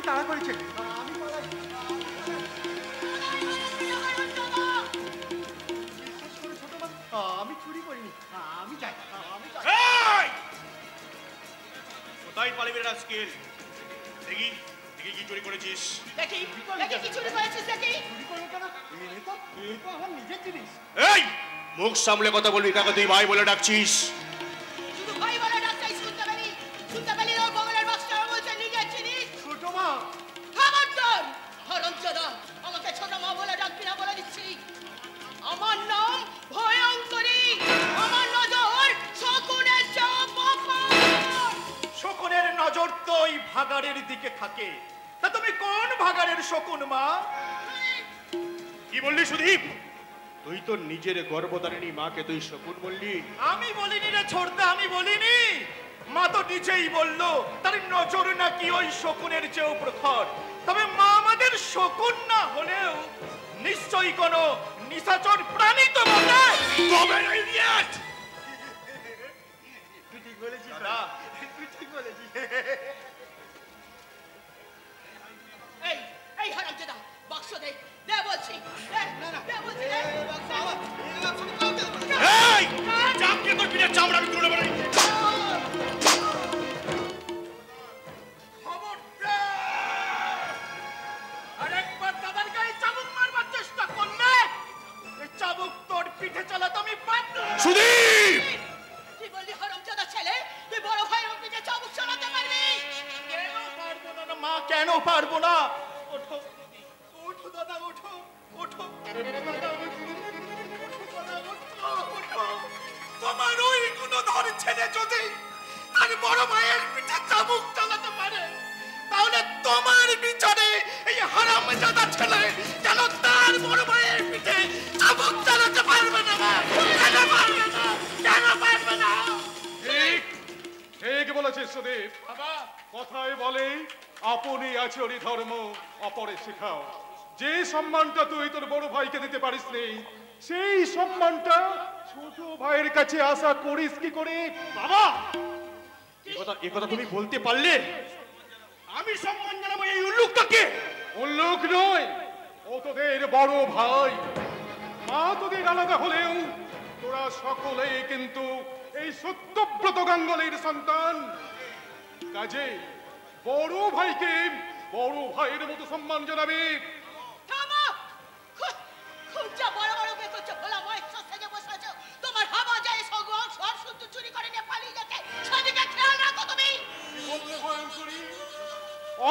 তাড়া করেছে, আমি পালাই। ছোট মা, আমি চুরি করিনি, আমি যাই, আমি যাই। কোথায় পালিবি রাজকিল? দেখি দেখি কি চুরি করেছিস। দেখি কি চুরি করেছিস দেখি। চুরি করবো কেন? এই তো আমার নিজের জিনিস। এই মুখ সামলে কথা বলবি, কাকে তুই ভাই বলে ডাকছিস? শুধু ভাই বলে ডাকতেই শুনতে পেলি ওর বগলের মাস্টার বলছে নিজের জিনিস। ছোট মা, খবরদার হরমজাদা, আমাকে ছোট মা বলে ডাকবি না বলে দিচ্ছি। আমার নাম ভয়ঙ্করী, আমার নজর শকুনের চাপা। শকুনের নজর তো ওই ভাগাড়ের দিকে থাকে। তা তুমি কোন ভাগাড়ের শকুন মা? কি বললি সুদীপ? তুই তো নিজের গর্ভধারিণী মাকে তুই শকুন বললি। আমি বলিনি রে ছোড়দা, আমি বলিনি। মা তো নিজেই বললো তার নজর নাকি ওই শকুনের চেয়েও প্রখর। তবে মা আমাদের শকুন না হলেও নিশ্চয়ই কোনো নিশাচর প্রাণী তো বটে। তুই ঠিক বলেছিস দাদা, তুই ঠিক বলেছিস। এই হরমজাদা, বাক্স দে, দে বলছি, দে বলছি, দে। এই চামকে তোর পিঠে চামড়া আমি তুলে বেড়াই। আরেকবার দাদার গায়ে চাবুক মারবার চেষ্টা করলে এই চাবুক তোর পিঠে চালাতে আমি বাধ্য। সুদীপ! কি বললি হরমজাদা ছেলে? তুই বড় ভাইয়ের পিঠে চাবুক চালাতে পারবি? কেন পারবো না মা, কেন পারবো না? ওঠো ওঠো দাদা, ওঠো ওঠো দাদা, ওঠো দাদা, ওঠো। তোমার ওই গুণধর ছেলে যদি তার বড় ভাইয়ের পিঠে চাবুক চালাতে পারে, তাহলে তোমার বিচারে এই হারামজাদা ছেলে কেন তার বড় ভাইয়ের পিঠে চাবুক চালাতে পারবে না? কেন পারবে না? কেন পারবে না? ঠিক ঠিক বলেছিস সুদীপ। বাবা, কথায় বলে আপনি আচরি ধর্ম অপরে শেখাও। যে সম্মানটা তুই তোর বড় ভাইকে দিতে পারিস নি, সেই সম্মানটা ছোট ভাইয়ের কাছে আশা করিস কি করে? বাবা, এ কথা তুমি বলতে পারলে? আমি সম্মান জানাবো এই উল্লুকটাকে। উল্লুক নয়, ও তোদের বড় ভাই। মা তোদের আলাদা হলেও তোরা সকলেই কিন্তু এই সত্যব্রত গাঙ্গুলির সন্তান। কাজে বড় ভাইকে বড় ভাইয়ের মতো সম্মান জানাবি। থামো! খুব যা বড় বড় বে করছো, ভোলা মহেশ থেকে বসে আছো। তোমার হাওয়া যায় সব শুদ্ধ চুরি করে নিয়ে পালিয়ে যেতে, সেদিকে খেয়াল রাখো তুমি।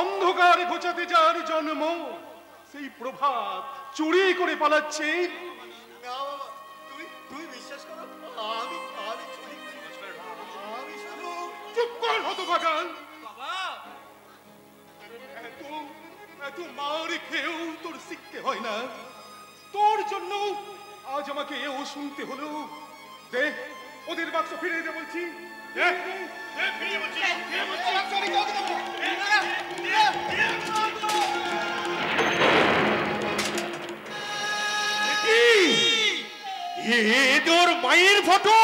অন্ধকার ঘোচাতে যার জন্ম, সেই প্রভাত চুরি করে পালাচ্ছে। না বাবা, তুই বিশ্বাস করো, আমি চুরি করি। আমি শুধু চুপ কর হতভাগা। বাবা, এত মার খেয়েও তোর শিখতে হয় না। তোর জন্য আজ আমাকে এও শুনতে হলো। দে ওদের বাক্স ফিরিয়ে দে বলছি। তোর মায়ের ফটো।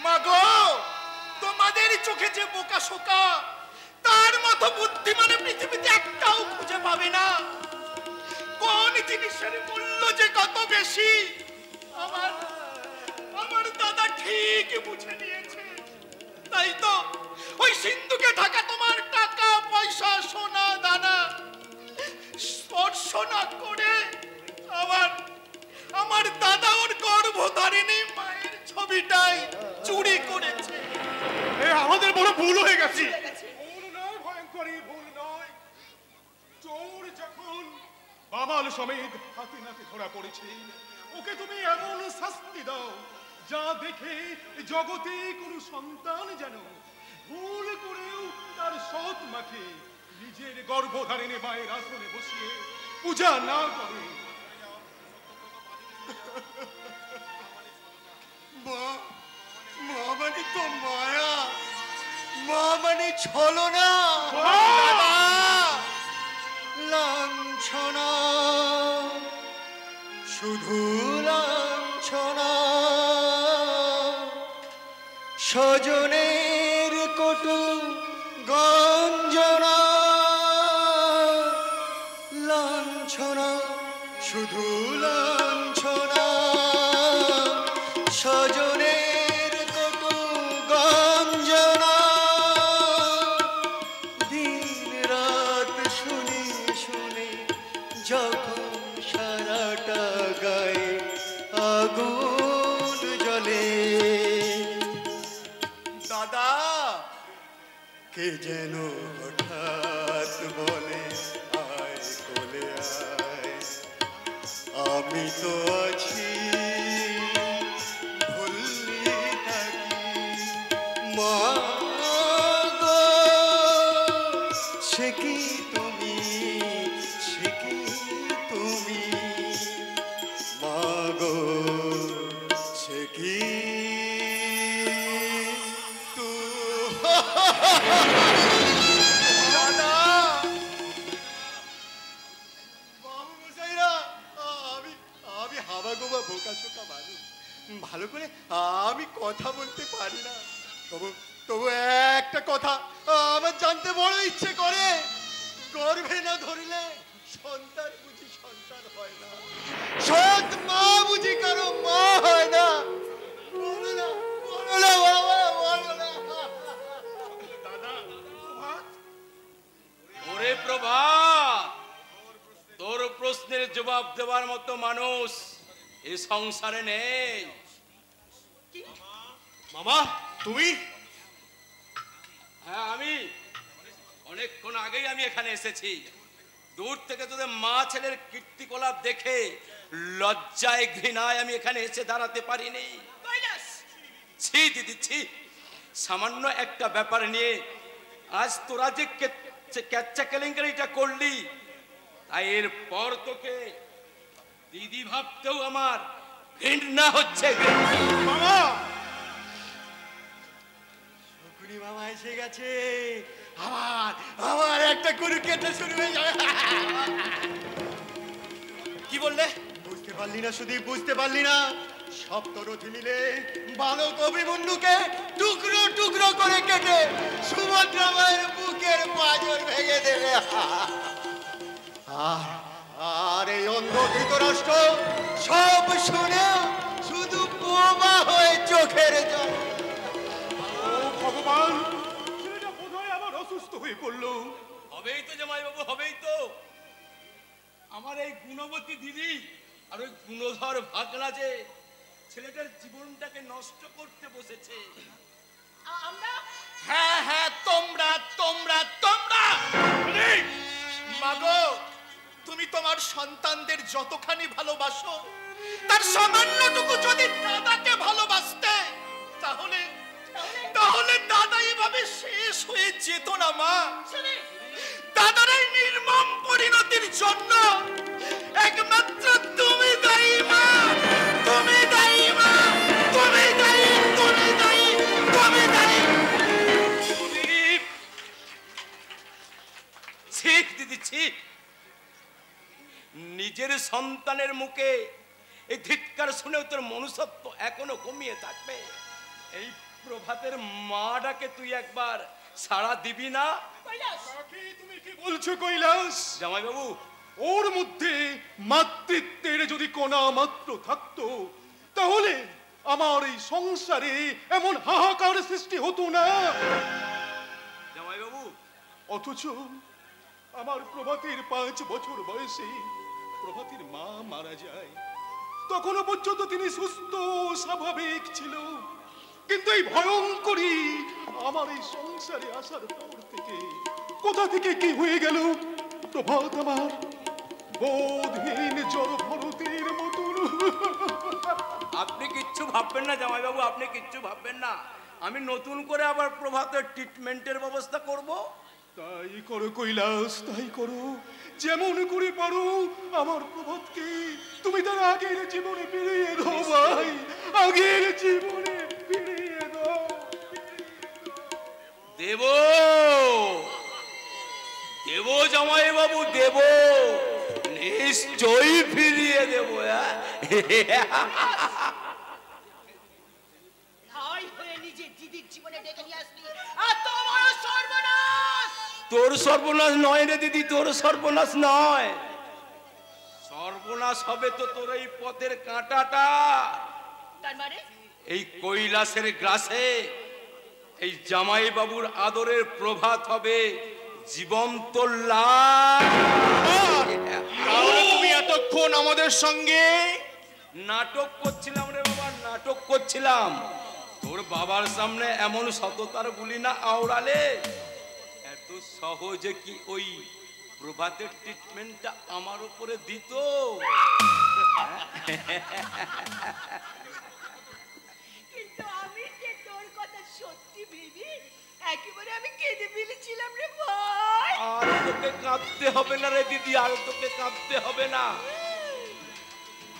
মাগো, তোমাদের চোখে যে বোকা শোকা, তার মতো বুদ্ধিমান পৃথিবীতে একটাও খুঁজে পাবে না। কোন জিনিসের মূল্য যে কত বেশি আমার দাদা ঠিক বুঝে নিয়েছে। তাই তো ওই সিন্ধুকে ঢাকা তোমার টাকা পয়সা সোনা দানা স্পর্শ না করে আমার দাদা ওর গর্ভধারিণী মায়ের ছবিটাই চুরি করেছে। আমাদের বড় ভুল হয়ে গেছে। ভুল নয় ভয়ঙ্করী, ভুল নয়। চোর যখন বাবাল সমেত হাতে নাতে ধরা পড়েছে, ওকে তুমি এমন শাস্তি দাও যা দেখে জগতে কোনো সন্তান যেন ভুল করেও তার সৎ মাকে নিজের গর্ভধারিণী মায়ের আসনে বসিয়ে পূজা না করে। মা মানে তো মায়া, মা মানে ছলনা, লাঞ্ছনা, শুধু লাঞ্ছনা। স্বজনের কটু গঞ্জনা। লাঞ্ছনা, শুধু লাঞ্ছনা, স্বজনের কত গঞ্জনা, দিন রাত শুনে শুনে যখন সারাটা গায়ে আগুন জ্বলে। দাদা কে যেন হঠাৎ বলে, আয় কোলে আয়, আমি তো আছি ভুললি থাকি। মা গো সে কি তুমি, সে কি তুমি, মা গো সে কি দাদা। বাবু মশাইরা, আমি আমি হাবা গোবা বোকা শোকা মানুষ, ভালো করে আমি কথা বলতে পারি না। তবু তবু একটা কথা আমার জানতে বড় ইচ্ছে করে, গর্ভে না ধরলে সন্তান বুঝি সন্তান হয় না, সৎ মা বুঝি কারো মা হয় না? বলো না, বলো না বাবা, বলো না। ওরে প্রভাত, তোর প্রশ্নের জবাব দেওয়ার মতো মানুষ এই সংসারে নেই। মামা তুমি? হ্যাঁ আমি, অনেকক্ষণ আগেই আমি এখানে এসেছি। দূর থেকে তোদের মা ছেলের কীর্তিকলাপ দেখে লজ্জায় ঘৃণায় আমি এখানে এসে দাঁড়াতে পারিনি। ছি দিদি ছি, সামান্য একটা ব্যাপার নিয়ে আজ তোরা যে ক্যাচ্চা কেলেঙ্কারিটা করলি, তাই এরপর তোকে দিদি ভাবতেও আমার ঘৃণা হচ্ছে। মামা শকুনি মামা এসে গেছে, আমার আমার একটা গরু কেটে শুরু হয়ে যাবে। কি বললে? বুঝতে পারলি না সুদীপ, বুঝতে পারলি না? সপ্তরথী মিলে বালক অভিমন্যুকে টুকরো টুকরো করে কেটে সুভদ্রা মায়ের বুকের পাঁজর ভেঙে দেবে। আর এই অন্ধ ধৃতরাষ্ট্র সব শুনে শুধু বোমা হয়ে চোখের জল। ও ভগবান, ছেলেটা বোধহয় আবার অসুস্থ হয়ে পড়লো। হবেই তো জামাইবাবু, হবেই তো। আমার এই গুণবতী দিদি আর ওই গুণধর ভাগনা যে ছেলেটার জীবনটাকে নষ্ট করতে বসেছে। আমরা হ্যাঁ হ্যাঁ, তোমরা তোমরা তোমরা মাগো, তুমি তোমার সন্তানদের যতখানি ভালোবাসো, তার সামান্যটুকু যদি দাদাকে ভালোবাসতে, তাহলে তাহলে দাদা এভাবে শেষ হয়ে যেত না মা। দাদার এই নির্মম পরিণতির জন্য একমাত্র তুমি দায়ী মা, তুমি দায়ী মা, তুমি দায়ী, তুমি দায়ী, তুমি দায়ী। ঠিক দিদি ঠিক, নিজের সন্তানের মুখে এই ধিক্কার শুনেও তোর মনুষ্যত্ব এখনো ঘুমিয়ে থাকবে? এই প্রভাতের মাটাকে তুই একবার সাড়া দিবি না? তুমি কি বলছো কৈলাস? জামাইবাবু, ওর মধ্যে মাতৃত্বের যদি কণা মাত্র থাকতো, তাহলে আমার এই সংসারে এমন হাহাকার সৃষ্টি হতো না। জামাইবাবু, অথচ আমার প্রভাতের 5 বছর বয়সে প্রভাতের মা মারা যায়। তখনও পর্যন্ত তিনি সুস্থ স্বাভাবিক ছিল, কিন্তু এই ভয়ঙ্করী আমার এই সংসারে আসার পর থেকে কোথা থেকে কি হয়ে গেল, প্রভাত আমার বোধহীন জড় ভরতের মতন। আপনি কিচ্ছু ভাববেন না জামাইবাবু, আপনি কিচ্ছু ভাববেন না। আমি নতুন করে আবার প্রভাতের ট্রিটমেন্টের ব্যবস্থা করব। তাই করো কৈলাস, তাই করো, যেমন করে পারো আমার প্রভাতকে তুমি তার আগের জীবনে ফিরিয়ে দাও ভাই, আগের জীবনে ফিরিয়ে দাও। দেব দেব জামাইবাবু, দেব, নিশ্চয়ই ফিরিয়ে দেব। ভাই হয়ে নিজে দিদির জীবনে ডেকে নিয়ে আসলি, আর তোমার সর্বনাশ। তোর সর্বনাশ নয় রে দিদি, তোর সর্বনাশ নয়। সর্বনাশ হবে তো তোর এই পথের কাঁটাটা। তার মানে এই কৈলাসের গ্রাসে এই জামাই বাবুর আদরের প্রভাত হবে জীবন্ত লাশ। তাহলে তুমি এতক্ষণ আমাদের সঙ্গে নাটক করছিলাম রে বাবা, নাটক করছিলাম। তোর বাবার সামনে এমন সততার গুলি না আওড়ালে এত সহজে কি ওই প্রভাতের ট্রিটমেন্টটা আমার উপরে দিত? কিন্তু আমি যে তোর কথা সত্যি ভেবে একেবারে আমি কেঁদে ফেলেছিলাম রে ভাই। আর তোকে কাঁদতে হবে না রে দিদি, আর তোকে কাঁদতে হবে না।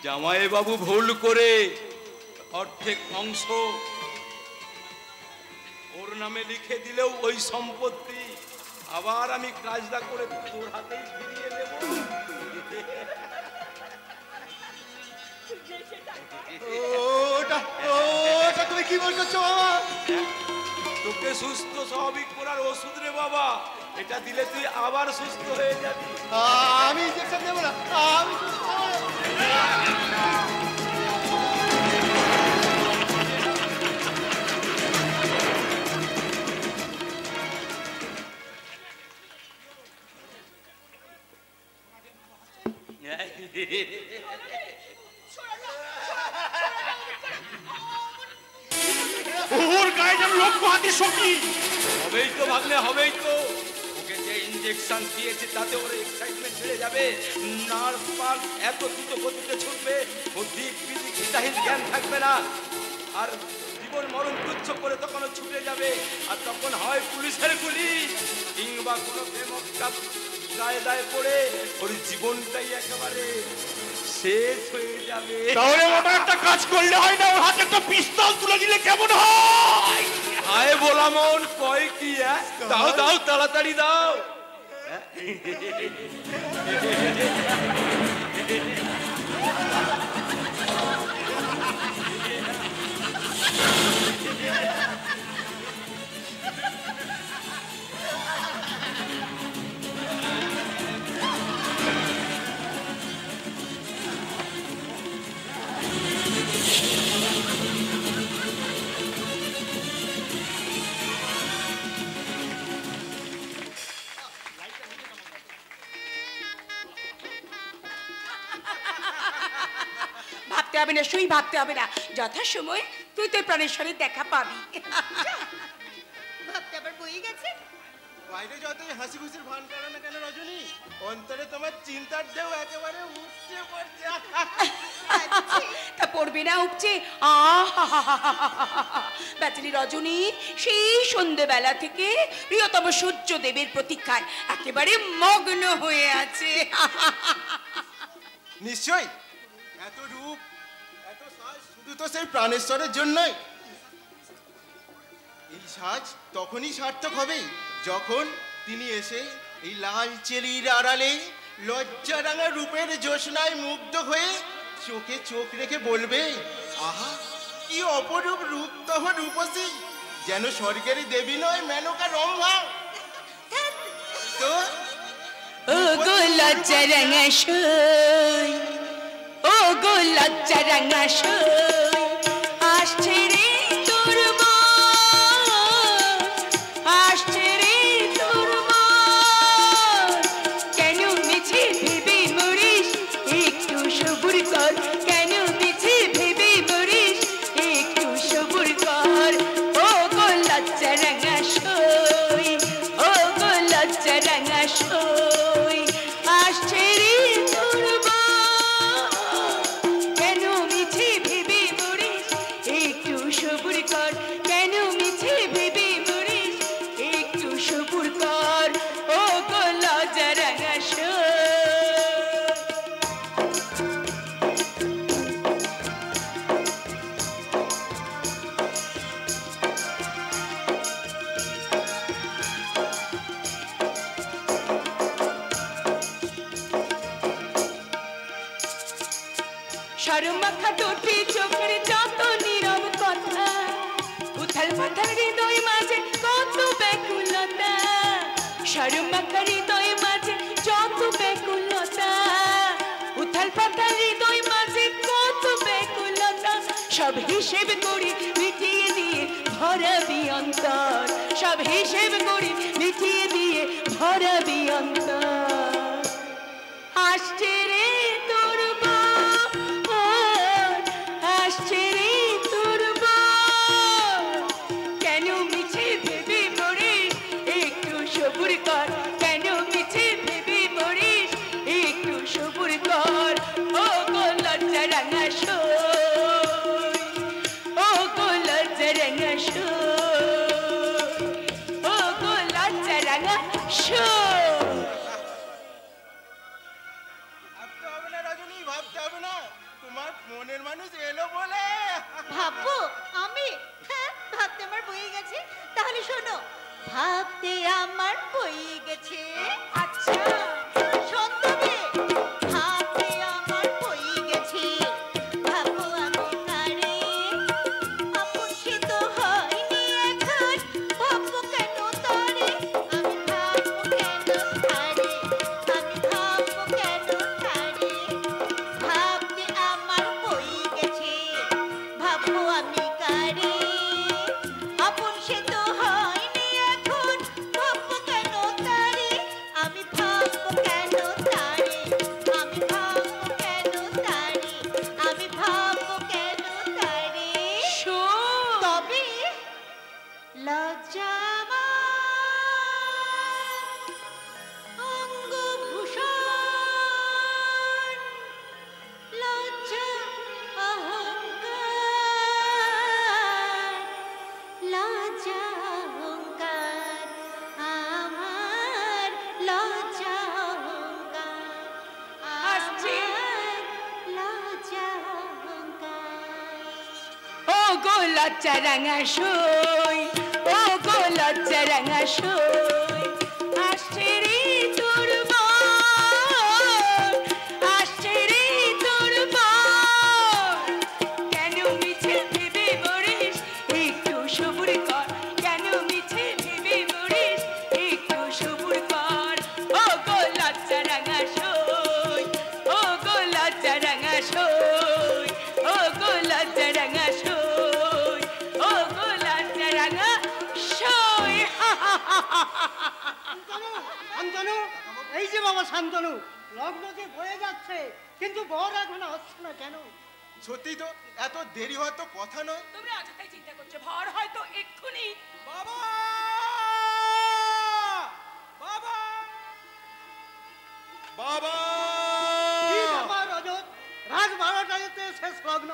জামাই বাবু ভুল করে অর্ধেক অংশ ওর নামে লিখে দিলেও ওই সম্পত্তি আবার আমি কাজটা করে তোর হাতেই ফিরিয়ে দেব। ওটা ওটা তুমি কি বলছো বাবা? তোকে সুস্থ স্বাভাবিক করার ওষুধ রে বাবা, এটা দিলে তুই আবার সুস্থ হয়ে যাবি। আমি ইনজেকশন দেবো না, আমি সুস্থ হবো না। ওর গায়ে যেন লক্ষ হাতির শক্তি। হবেই তো ভাগ্নে, হবেই তো। ওকে যে ইনজেকশন দিয়েছে তাতে ওর এক্সাইটমেন্ট বেড়ে যাবে, নার্ভ পাল এত দ্রুত গতিতে ছুটবে, ও দিক বিদিক হিতাহিত জ্ঞান থাকবে না, আর জীবন মরণ তুচ্ছ করে তখন ও ছুটে যাবে। আর তখন হয় পুলিশের গুলি কিংবা কোনো প্রেমক গায়ে দায়ে পড়ে ওর জীবনটাই একেবারে শেষ হয়ে যাবে। তাহলে ওটা একটা কাজ করলে হয় না, ওর হাতে একটা পিস্তল তুলে দিলে কেমন হয়? আয় বলা মন কয় কি? দাও দাও, তাড়াতাড়ি দাও। ভাবতে হবে না, শুই ভাবতে হবে না, যথা সময় তুই তোর প্রাণেশ্বরের দেখা পাবি। ভাবতে আবার বই গেছে। বাইরে যতই হাসি খুশির ভান করে না কেন রজনী, অন্তরে তোমার চিন্তার ঢেউ একেবারে উঠছে পড়ছে। তা পড়বে না উপচে? বেচারি রজনী সেই সন্ধ্যেবেলা থেকে প্রিয়তম সূর্যদেবের প্রতীক্ষায় একেবারে মগ্ন হয়ে আছে। নিশ্চয় এত রূপ এত সাজ শুধু তো সেই প্রাণেশ্বরের জন্যই। এই সাজ তখনই সার্থক হবে যখন তিনি এসে এই লাল চেলির আড়ালে লজ্জারাঙা রূপের জ্যোৎস্নায় মুগ্ধ হয়ে চোখে চোখ রেখে বলবে, আহা কি অপরূপ রূপ তখন রূপসী, যেন স্বর্গের দেবী নয় মেনকা রম্ভা। তো ও গো লজ্জারাঙা সই, ও গো লজ্জারাঙা সই, আসছে রে তোর মা, আসছে রে তোর মা, কেন মিছে ভেবে মরিস, একটু সবুর কর, কেন মিছে ভেবে মরিস, একটু সবুর কর। ও গো লজ্জারাঙা সই, ও গো লজ্জারাঙা সই, আসছে রে তোর মা, কেন মিছে ভেবে মরিস, একটু সবুর কর, কেন মিছে ভেবে মরিস, একটু সবুর কর। ও গো লজ্জারাঙা সই। শরম মাখা ঠোঁটে চোখের যত নীরব কথা, উথাল পাথাল হৃদয় মাঝে কত ব্যাকুলতা, শরম মাখা হৃদয় মাঝে যত ব্যাকুলতা, উথাল পাতাল হৃদয় মাঝে কত ব্যাকুলতা, সব হিসেব করি মিটিয়ে দিয়ে ভরাবি অন্তর, সব হিসেব করি মিটিয়ে দিয়ে ভরাবি অন্তর। আসছে রে তোর বর, আসছে রে তোর বর, কেন মিছে ভেবে মরিস একটু সবুর কর, কেন মিছে ভেবে মরিস একটু সবুর কর। ও গো লজ্জা রাঙা সই, ও গো লজ্জা রাঙা সই, ও গো লজ্জা রাঙা সই। ভাবতে হবে না রজনী, ভাবতে হবে না, তোমার মনের মানুষ এলো বলে। ভাববো আমি? হ্যাঁ, ভাবতে আমার বয়ে গেছে। তাহলে শোনো, ভাবতে আমার বয়ে গেছে। আচ্ছা শোন তবে, ভাবতে আমার বয়ে গেছে। ভাববো আমি কারে, আপন সে তো হয়নি এখন, ভাববো কেন তারে, আমি ভাববো কেন তারে, আমি ভাববো কেন তারে। ভাবতে আমার বয়ে গেছে, ভাববো আমি কারে, আপন সে তো হয়নি এখন, ভাববো কেন তারে, আমি ভাববো কেন তারে, আমি ভাববো কেন তারে, আমি ভাববো কেন তারে। শোন, তবে লজ্জা আমার অঙ্গভূষণ, লজ্জা অহংকার, লজ্জা অহংকার, আমার লজ্জা অহংকার, আসছে। আমার লজ্জা অহংকার। ও গো লজ্জা রাঙা সই, ও গো লজ্জা রাঙা সই, আসছে রে তোর বর, আসছে রে তোর বর, কেন মিছে ভেবে মরিস একটু সবুর কর, কেন মিছে ভেবে মরিস একটু সবুর কর। ও গো লজ্জা রাঙা সই, ও গো লজ্জা রাঙা সই, ও গো লজ্জা রাঙা সই, ও গো লজ্জা রাঙা সই। শান্তনু, এই যে বাবা শান্তনু, লগ্ন যে বয়ে যাচ্ছে কিন্তু বর এখনো আসছে না কেন? সত্যি তো, এত দেরি হওয়ার তো কথা নয়। তোমরা অযথাই চিন্তা করছো, ভর হয়তো এক্ষুনি। বাবা, বাবা, বাবা, কি ব্যাপার রজত? রাত 12টাতে শেষ লগ্ন,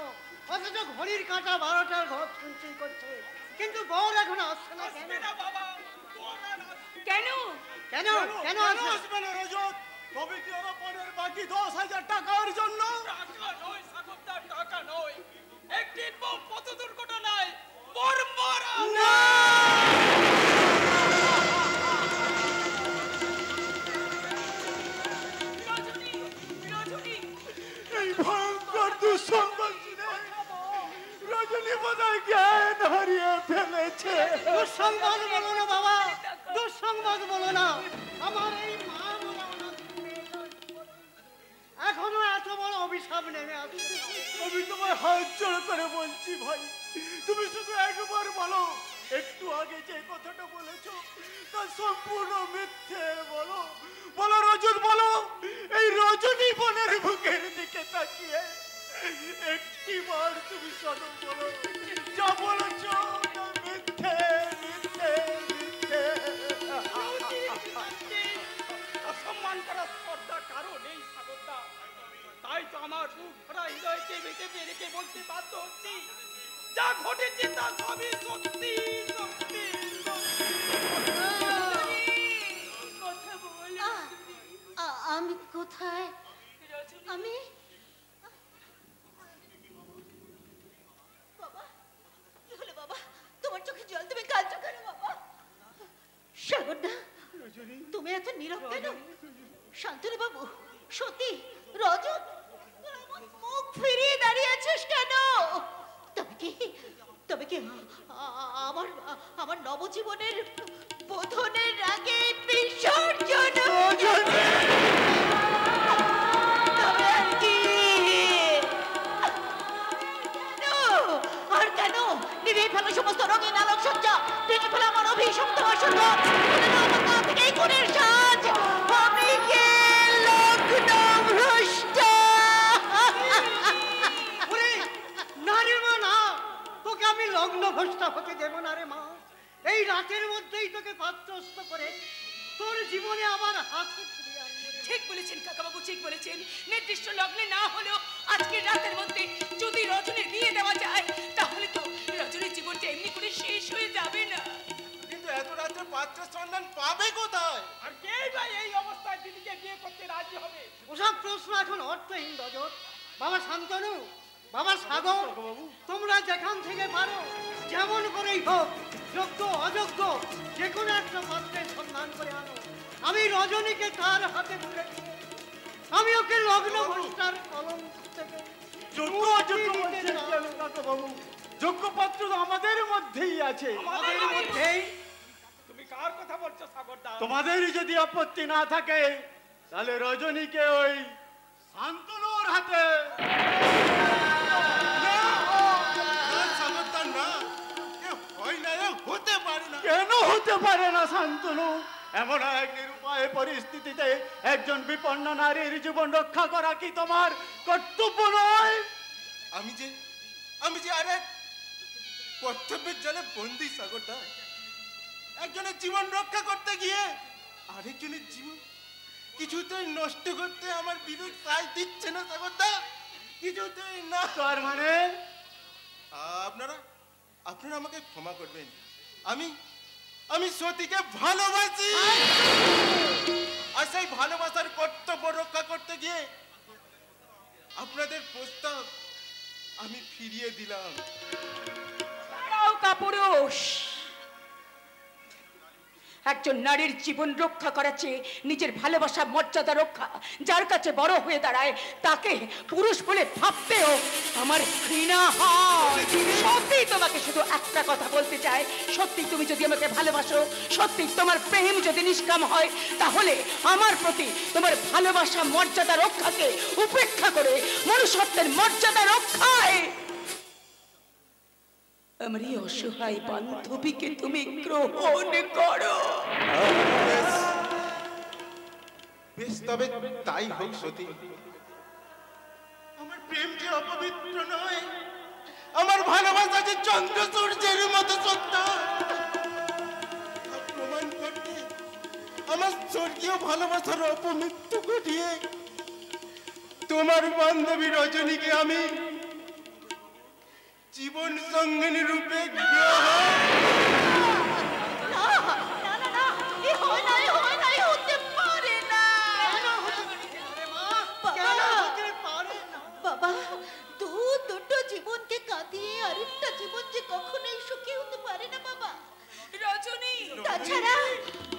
অথচ ঘড়ির কাঁটা 12টার ঘর ছুঁচি করছে, কিন্তু বর এখনো আসছে না কেন? কেন? কেন কেন আসছে? আসবে না রজত? তবে কি ওরা পরের বাকি 10,000 টাকার জন্য? টাকা নয় সাগরদা, টাকা নয়, একটি বউ পথ দুর্ঘটনায় বর মারা। রজনী, রজনী, এই ভয়ঙ্কর দুঃসংবাদ শুনে রজনী বোধহয় জ্ঞান হারিয়ে ফেলেছে। দুঃসংবাদ বলো না বাবা, দুঃসংবাদ বলো না। আমার এই মা বলা এখনো এত বড় অভিশাপ নেমে আসছে। আমি তোমার হাত জোড় করে বলছি ভাই, তুমি শুধু একবার বলো, একটু আগে যে কথাটা বলেছো তা সম্পূর্ণ মিথ্যে। বলো বলো রজত, বলো এই রজনী বনের বুকের দিকে তাকিয়ে একটি বার তুমি শোনো, বলো যা বলেছো তা মিথ্যে, মিথ্যে, মিথ্যে। অসম্মান করার শ্রদ্ধা কারো নেই সাগরদা, তাই তো আমার বুক ভরা হৃদয়কে বেঁধে পেরেকে বলতে বাধ্য হচ্ছি, যা ঘটেছে তা সবই সত্যি, সত্যি, সত্যি। কথা বল। আমি কোথায়? আমি বাবা, কি হলো বাবা? তোমার চোখে জল, তুমি কাঁদছো কেন বাবা? সাগরদা, তুমি এত নীরব কেন? শান্তনু বাবু, সতী, রজত, তোরা এমন মুখ ফিরিয়ে দাঁড়িয়ে আছিস কেন? তবে কি আমার নবজীবনের বোধনের আগে বিসর্জন? তবে আর কি রাতের মধ্যেই তোকে পাত্রস্থ করে তোর জীবনে আবার হাসি ফিরিয়ে আনবো রে। ঠিক বলেছেন কাকাবাবু, ঠিক বলেছেন। নির্দিষ্ট লগ্নে না হলেও আজকের রাতের মধ্যে যদি রজনীর বিয়ে দেওয়া যায়, তাহলে তো রজনীর জীবনটা এমনি করে শেষ হয়ে যাবে না। কিন্তু এত রাত্রে পাত্রের সন্ধান পাবে কোথায়? আর কে ভাই এই অবস্থায় দিদিকে বিয়ে করতে রাজি হবে? ওসব প্রশ্ন এখন অর্থহীন রজত। বাবা শান্তনু, বাবা সাগর, তোমরা যেখান থেকে পারো যেমন করেই হোক, যোগ্য অযোগ্য যে কোনো একটা পাত্রের সন্ধান করে আনো। আমি রজনীকে তার হাতে তুলে দিয়ে আমি ওকে লগ্ন ভ্রষ্টার কলঙ্ক থেকে যোগ্য অযোগ্য বলছেন কেন কাকাবাবু? যোগ্য পাত্র তো আমাদের মধ্যেই আছে। আমাদের মধ্যেই। তুমি কার কথা বলছো সাগরদা? তোমাদেরই যদি আপত্তি না থাকে তাহলে রজনীকে ওই শান্তনুর হাতে। সাগরদার না, এ হয় না, এ হতে পারে না। কেন হতে পারে না শান্তনু? এমন এক নিরুপায় পরিস্থিতিতে একজন বিপন্ন নারীর জীবন রক্ষা করা কি তোমার কর্তব্য নয়? আমি যে আরেক কর্তব্যের জলে বন্দী সাগরদা। একজনের জীবন রক্ষা করতে গিয়ে আরেকজনের জীবন কিছুতেই নষ্ট করতে আমার বিবেক সায় দিচ্ছে না সাগরদা, কিছুতেই না। তার মানে আপনারা আমাকে ক্ষমা করবেন। আমি সতীকে ভালোবাসি, আর সেই ভালোবাসার কর্তব্য রক্ষা করতে গিয়ে আপনাদের প্রস্তাব আমি ফিরিয়ে দিলাম। দাঁড়াও কাপুরুষ, একজন নারীর জীবন রক্ষা করার চেয়ে নিজের ভালোবাসা মর্যাদা রক্ষা যার কাছে বড় হয়ে দাঁড়ায় তাকে পুরুষ বলে ভাবতেও আমার ঘৃণা হয়। সত্যি তোমাকে শুধু একটা কথা বলতে চাই, সত্যি তুমি যদি আমাকে ভালোবাসো, সত্যি তোমার প্রেম যদি নিষ্কাম হয়, তাহলে আমার প্রতি তোমার ভালোবাসা মর্যাদা রক্ষাকে উপেক্ষা করে মনুষ্যত্বের মর্যাদা রক্ষায় আমার এই অসহায় বান্ধবীকে তুমি গ্রহণ করো। বেশ, তবে তাই হোক সতী। আমার প্রেম যে অপবিত্র নয়, আমার ভালোবাসা যে চন্দ্র সূর্যের মতো সত্য। প্রমাণ করতে আমার স্বর্গীয় ভালোবাসার অপমৃত্যু ঘটিয়ে তোমার বান্ধবী রজনীকে আমি জীবন সঙ্গিনী রূপে বাবা, দুটো জীবনকে কাঁদিয়ে আরেকটা জীবন যে কখনোই সুখী হতে পারে না বাবা। রজনী, তাছাড়া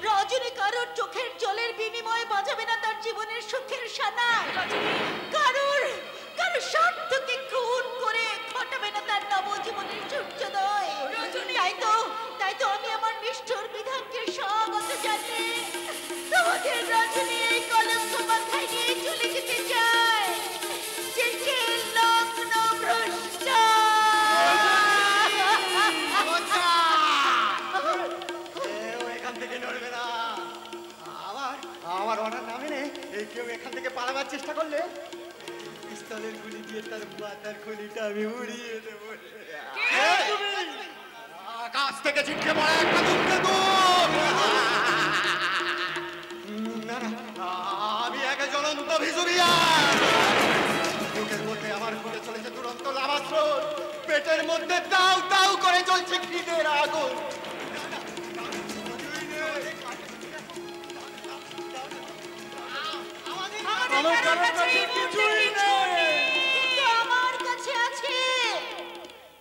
রজনী কারোর চোখের জলের বিনিময়ে বাজাবে না তার জীবনের সুখের সানাই। কারোর স্বার্থকে খুন করে ঘটাবে না তার নবজীবনের সূর্যোদয়। তাই তো আমি আমার নিষ্ঠুর বিধানকে স্বাগত জানাই। তোমাদের রজনী এই কলঙ্ক মাথায় নিয়ে চলে যেতে চায়, যে লগ্ন ভ্রষ্টা। এখান থেকে নড়বে না। আমার অনার নামে নেই কেউ এখান থেকে পালাবার চেষ্টা করলে পিস্তলের গুলি দিয়ে তার মাথার খুলিটা আমি উড়িয়ে দেবো। আকাশ থেকে ছিটকে পড়া একটা ধূমকেতু। না না, আমি এক জ্বলন্ত ভিজুরিয়ান। বুকের মধ্যে আমার ঘুরে চলেছে দুরন্ত লাভা স্রোত, পেটের মধ্যে দাউ দাউ করে জ্বলছে খিদের আগুন।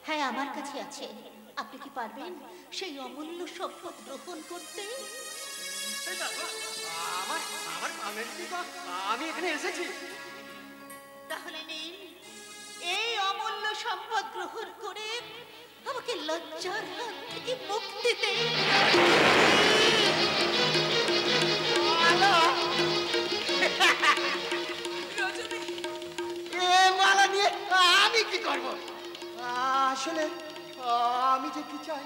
হ্যাঁ, আমার কাছে আছে। আপনি কি পারবেন সেই অমূল্য সম্পদ গ্রহণ করতে? আমি এখানে এসেছি। তাহলে নিন, এই অমূল্য সম্পদ গ্রহণ করে আমাকে লজ্জার হাত থেকে মুক্তি দেন। মালা নিয়ে আমি কি করব? আসলে আমি যে কি চাই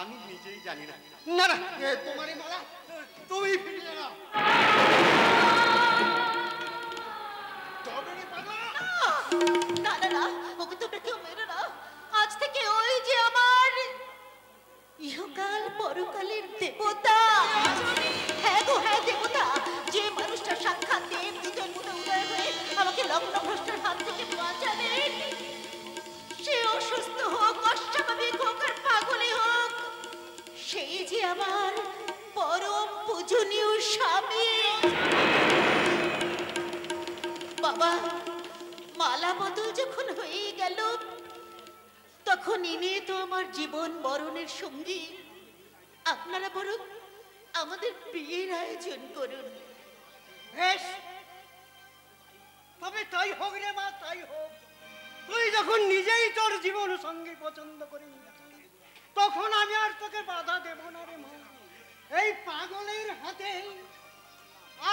আমি নিজেই জানি না। না না, তোমার এই মালা তুমি ফিরিয়ে নাও। না না না, ওকে তোমরা কেউ মেরো না। আজ থেকে ওই যে আমার ইহকাল পরকাল যখন হয়ে গেল, তখন ইনি তো আমার জীবন মরণের সঙ্গী। আপনারা বরং আমাদের বিয়ের আয়োজন করুন। বেশ, তবে তাই হোক রে মা, তাই হোক। তুই যখন নিজেই তোর জীবন সঙ্গী পছন্দ করে নিয়েছিস, তখন আমি আর তোকে বাধা দেব না রে মা। এই পাগলের হাতে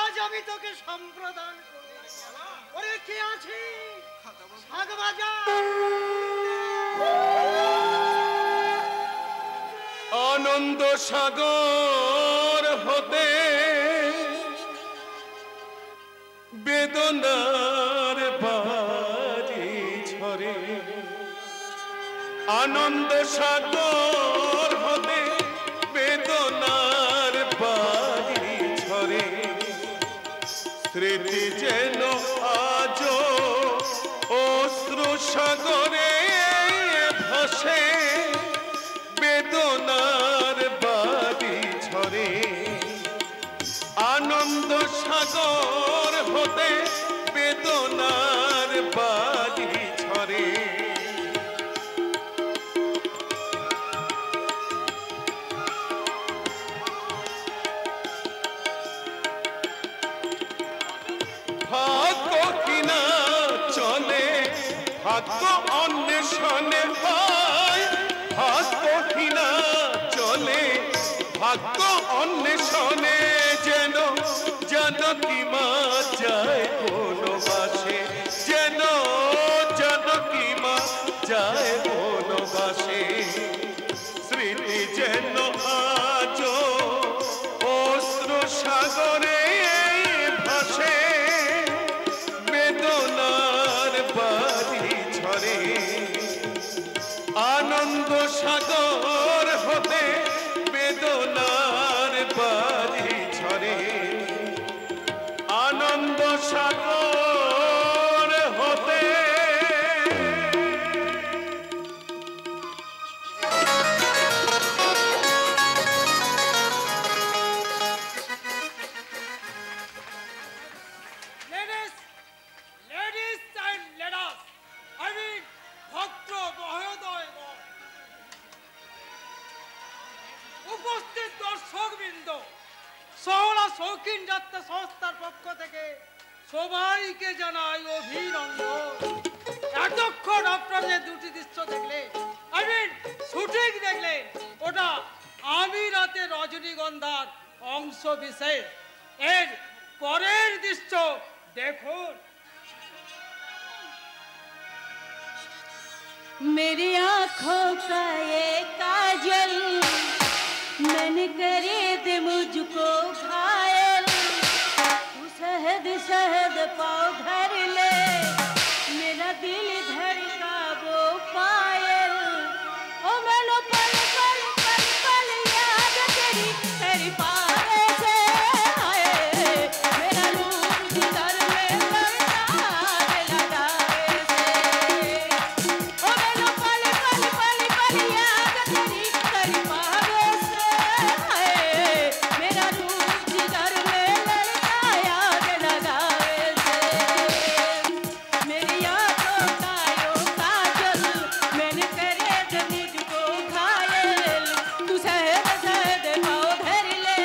আজ আমি তোকে সম্প্রদান করব। ওরে কে আছে শাক বাজা। আনন্দ সাগর হতে বেদনার বাড়ি ঝরে, আনন্দ সাগর হতে বেদনার বাড়ি ঝরে, স্মৃতি যেন আজ অশ্রু সাগরে ভাসে, বেদনার বাড়ি ঝরে, আনন্দ সাগর হতে বেদনার বাড়ি ঝরে। ভাগ্য কিনা চলে ভাগ্য অন্বেষণে হয়, ভাগ্য কিনা চলে ভাগ্য অন্বেষণে, যেন জানকী মা যায় বনবাসে, যেন জানকী মা যায় বনবাসে, স্মৃতি যেন আজ অশ্রু সাগরে ভাসে, বেদনার বাড়ি ঝরে, আনন্দ সাগর হতে বেদনার বাড়ি ঝরে, আনন্দ সাগর হতে। Ladies and ladies, I mean, ভদ্র মহোদয়গণ, উপস্থিত দর্শকবৃন্দ, সহলা শৌখিন যাত্রা সংস্থার পক্ষ থেকে সবাইকে জানাই অভিনন্দন। এতক্ষণ আপনারা যে দুটি দৃশ্য দেখলেন, আই মিন শুটিং দেখলেন, ওটা আমি রাতে রজনীগন্ধার অংশ বিশেষ। এর পরের দৃশ্য দেখুন। मेरी आँखों का ये काजल मन करे दे मुझको घायल, तू शहद शहद पाँव भर ले, मेरा दिल धड़का वो पायल, ओ मैंने पल पल पल पल याद तेरी तेरी पावे से आए, मेरा रूप जिगर में लड़ता लगावे से, ओ मैंने पल पल पल पल याद तेरी तेरी पावे से आए, मेरा रूप जिगर में लड़ता याद लगावे से, मेरी आँखों का यो काजल मैंने करे दे मुझको घायल, तू शहद शहद पाँव धर ले,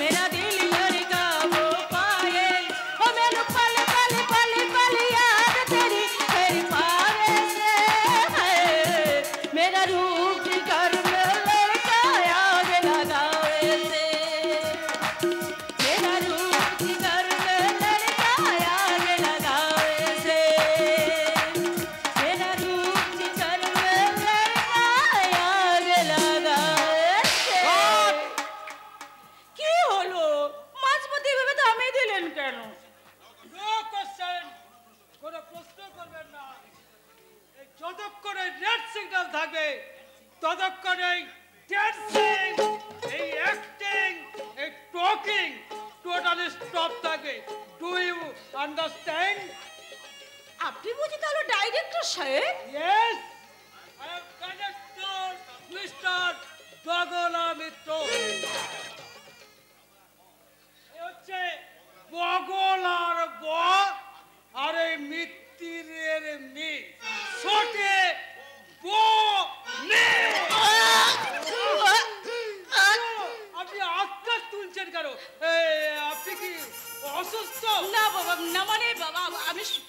मेरा दिल धड़का वो पायल, ओ मैंने पल पल पल पल याद तेरी तेरी पावे से है, मेरा रूप जिगर में लड़का याद लगावे से, मेरा रूप जिगर में लड़का याद लगावे से, मेरा रूप जिगर में लड़का याद लगावे से। কি হলো, মাঝপথে এভাবে থামিয়ে দিলেন কেন? নো কোশ্চেন, কোনো প্রশ্ন করবেন না। এই যতক্ষণ এই রেড সিগন্যাল থাকবে ততক্ষণ এই ড্যান্সিং, এই অ্যাক্টিং, এই টকিং টোটালি স্টপ থাকবে। Do you understand? আপনি বুঝি তাহলে ডাইরেক্টর সাহেব? Yes, I am director Mister Jagla Mitra. এই হচ্ছে বগলার ব আর এই মিত্র তীরের মিল ছোটে বো নে। আপনি আত্মা তুলছেন কেন? আপনি কি অসুস্থ? না বাবা, না মানে বাবা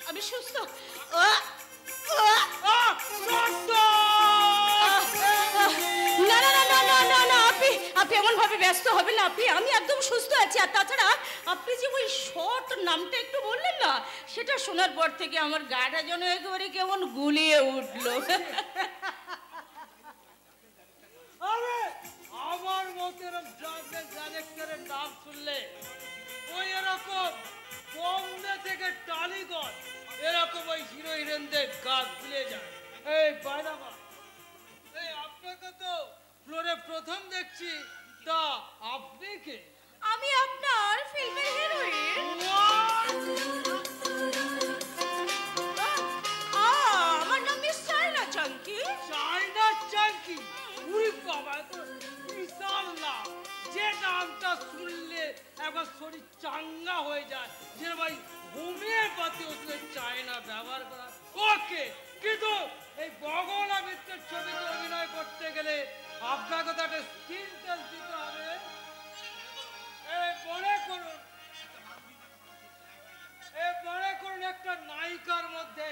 আমি সুস্থ। না না না না না না, আপনি এমন ভাবে ব্যস্ত হবেন না। আমি একদম সুস্থ আছি। আর তাছাড়া আপনি যে ওই শর্ট নামটা একটু বললেন না, সেটা শোনার পর থেকে আমার গাটা যেন একেবারে কেমন গুলিয়ে উঠলো। আরে আমার মতের ডাইরেক্টরের নাম শুনলে ওই এরকম বম্বে থেকে টালিগঞ্জ এরকম ওই হিরো হিরোইনদের গা খুলে যায়। এই বাইরামা, এই আপনাকে তো ফ্লোরে প্রথম দেখছি, তা আপনি কে? আমি আপনার ফিল্মের হিরোইন। আমার নাম miss China Chunky. China Chunky? We বাবা, তো বিশাল নাম। যে নামটা শুনলে একবার শরীর চাঙ্গা হয়ে যায়। যে ভাই হোমিওপ্যাথি ওষুধে চায়না ব্যবহার করা ওকে, কিন্তু এই বগলা মিত্রের ছবিতে অভিনয় করতে গেলে আপনাকে তো একটা স্কিন টেস্ট দিতে হবে। মনে করুন একটা নায়িকার মধ্যে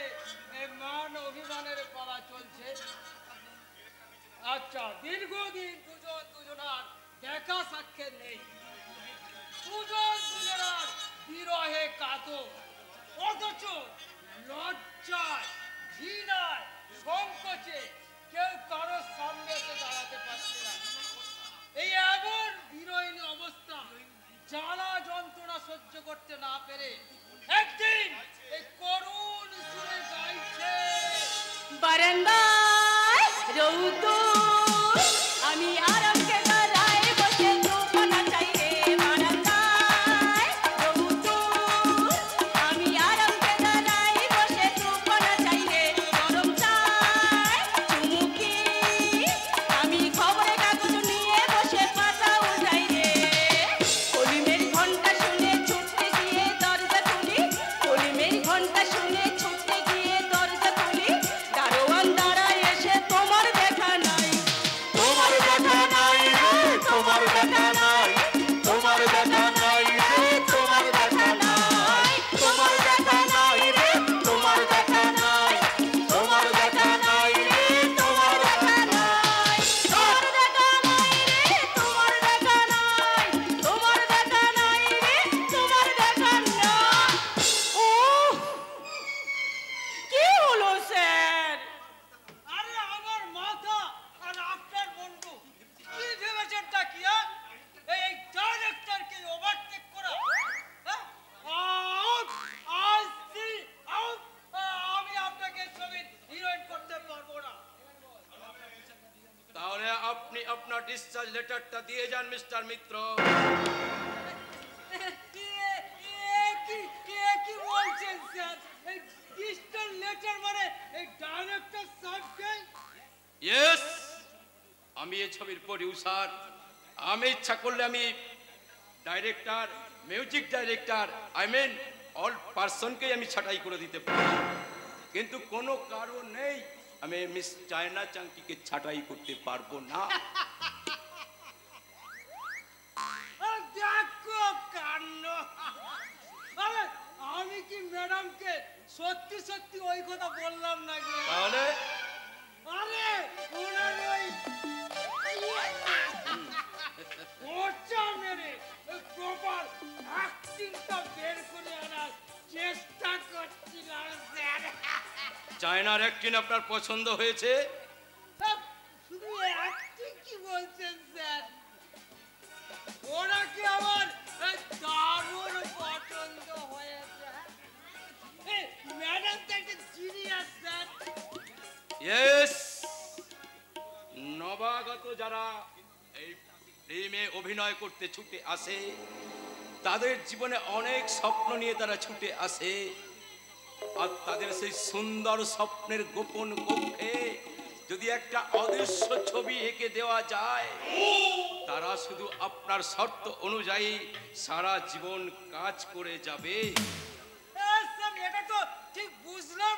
মান অভিমানের পালা চলছে। আচ্ছা, দীর্ঘদিন দুজনার দেখা সাক্ষাৎ নেই, দুজনার বিরহে কাতর, অথচ লজ্জায় ঘৃণায় সংকোচে কেউ কারোর সামনে এসে দাঁড়াতে পারছে না। এই এমন বিরোহী অবস্থা জ্বালা যন্ত্রণা সহ্য করতে না পেরে একদিন এই করুণ সুরে গাইছে, বারান্দায় রৌদ্র আমি আরামকে দাঁড়ায় বসে দোকানা চাই রে। বারান্দায় রৌদ্র আমি আরামকে দাঁড়ায় বসে দোকানা চাই রে। গরম চাই চুমুকি আমি খবরের কাগজ নিয়ে বসে পাতা উঠাই রে। কলিমের ঘন্টা শুনে ছুটতে গিয়ে দরজা খুলি, কলিমের ঘন্টা শুনে ছুটতে গিয়ে দরজা খুলি। দারোয়ান দাঁড়ায় এসে তোমার দেখা নাই, তোমার দেখা নাই রে, তোমার দেখা নাই, তোমার দেখা নাই রে, তোমার দেখা নাই, তোমার দেখা নাই রে, তোমার দেখা নাই, তোমার দেখা নাই রে, তোমার দেখা নাই, তোমার দেখা নাই রে, তোমার দেখা নাই, তোমার দেখা নাই রে, তোমার দেখা নাই। ওহ, কি হলো স্যার? আরে আমার মাথা আর আপনার বন্ধু কি ভেবেছেন তা কি? এই ডাইরেক্টরকে ওভারটেক করা? Out, I see out. আমি আপনাকে ছবির হিরোইন করতে পারবো না। তাহলে আপনি আপনার ডিসচার্জ লেটারটা দিয়ে যান মিস্টার মিত্র। কি বলছেন স্যার? এই ডিজিটাল লেটার মানে এই ডাইরেক্টর সাহেবকে? ইয়েস, আমি এই ছবির প্রডিউসার। আমি ইচ্ছা করলে আমি director, music director, I mean all পার্সনকেই আমি ছাঁটাই করে দিতে পারি, কিন্তু কোনো কারণ নেই আমি মিস চায়না চাঙ্কিকে ছাঁটাই করতে পারবো না। দেখো কাণ্ড! আরে আমি কি ম্যাডামকে সত্যি সত্যি ওই কথা বললাম নাকি? তাহলে আরে ওনার ওই মোচা মেরে প্রপার অ্যাক্টিংটা বের করে আনার চেষ্টা করছিলাম স্যার। চায়নার অ্যাক্টিং আপনার পছন্দ হয়েছে? শুধু অ্যাক্টিং কি বলছেন স্যার? ওরা কি আমার দারুণ পছন্দ হয়েছে। ম্যাডাম তো একটা জিনিয়াস স্যার। ইয়েস, নবাগত যারা এই ফিল্মে অভিনয় করতে ছুটে আসে তাদের জীবনে অনেক স্বপ্ন নিয়ে তারা ছুটে আসে, আর তাদের সেই সুন্দর স্বপ্নের গোপন কক্ষে যদি একটা অদৃশ্য ছবি এঁকে দেওয়া যায়, তারা শুধু আপনার শর্ত অনুযায়ী সারা জীবন কাজ করে যাবে। স্যার এটা তো ঠিক বুঝলাম